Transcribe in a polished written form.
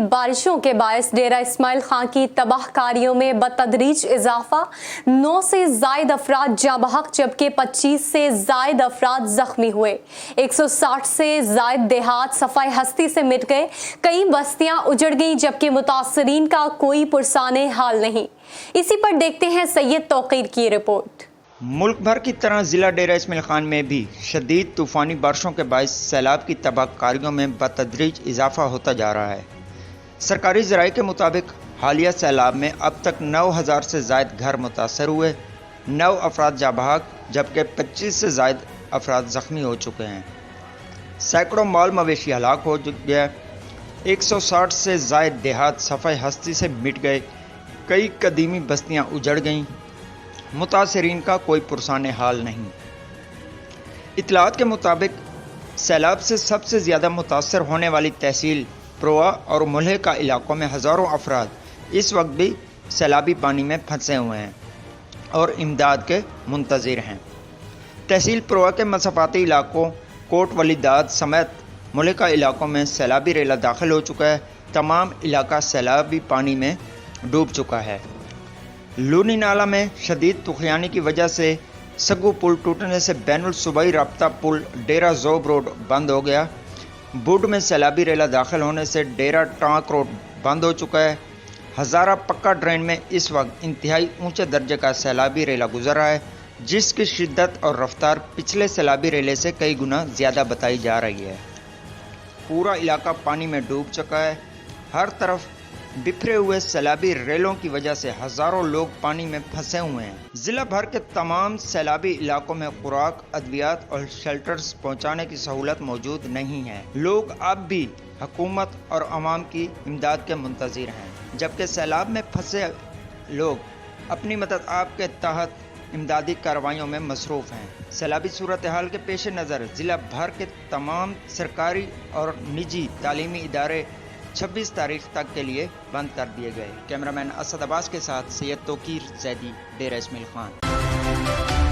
बारिशों के बायस डेरा इस्माइल खां की तबाहकारियों में बतदरीज इजाफा, 9 से जायद अफराद जाँ बहक जबकि 25 से जायद अफराद जख्मी हुए। 160 से जायद देहात सफाई हस्ती से मिट गए। कई बस्तियां उजड़ गई जबकि मुतासरीन का कोई पुरसाने हाल नहीं। इसी पर देखते हैं सैयद तौकीर की रिपोर्ट। मुल्क भर की तरह ज़िला डेरा इस्माइल खान में भी शदीद तूफ़ानी बारिशों के बायस सैलाब की तबाहकारियों में बतदरीज इजाफा होता जा रहा है। सरकारी ज़राए के मुताबिक हालिया सैलाब में अब तक 9,000 से ज़ायद घर मुतासर हुए, 9 अफराद जाँ बहक जबकि 25 से ज़ायद अफराद ज़ख्मी हो चुके हैं। सैकड़ों माल मवेशी हलाक हो गया। 160 से ज़ायद देहात सफ़ाई हस्ती से मिट गए। कई कदीमी बस्तियाँ उजड़ गईं। मुतासरीन का कोई पुरसाने हाल नहीं। इतलात के मुताबिक सैलाब से सबसे ज़्यादा मुतासर होने वाली तहसील प्रोआ और मुल्हिका इलाकों में हज़ारों अफराद इस वक्त भी सैलाबी पानी में फंसे हुए हैं और इमदाद के मुंतज़िर हैं। तहसील प्रोआ के मसफ़ाती इलाकों कोट वलीदाद समेत मुल्हिका इलाकों में सैलाबी रेला दाखिल हो चुका है। तमाम इलाका सैलाबी पानी में डूब चुका है। लूनी नाला में शदीद तुग़यानी की वजह से सग्गू पुल टूटने से बैनुल सूबाई राब्ता पुल डेरा ज़ोब रोड बंद हो गया। बुड में सैलाबी रेला दाखिल होने से डेरा टांक रोड बंद हो चुका है। हज़ारा पक्का ड्रेन में इस वक्त इंतहाई ऊंचे दर्जे का सैलाबी रेला गुजर रहा है, जिसकी शिद्दत और रफ्तार पिछले सैलाबी रेले से कई गुना ज़्यादा बताई जा रही है। पूरा इलाका पानी में डूब चुका है। हर तरफ बिखरे हुए सैलाबी रेलों की वजह से हज़ारों लोग पानी में फंसे हुए हैं। ज़िला भर के तमाम सैलाबी इलाकों में खुराक, अद्वियात और शेल्टर्स पहुंचाने की सहूलत मौजूद नहीं है। लोग अब भी हुकूमत और अवाम की इमदाद के मुंतज़िर हैं, जबकि सैलाब में फंसे लोग अपनी मदद आप के तहत इमदादी कार्रवाइयों में मसरूफ़ हैं। सैलाबी सूरत हाल के पेश नज़र ज़िला भर के तमाम सरकारी और निजी तालीमी इदारे 26 तारीख तक के लिए बंद कर दिए गए। कैमरामैन असद अब्बास के साथ सैयद तौकीर जैदी, डेरा इस्माइल खान।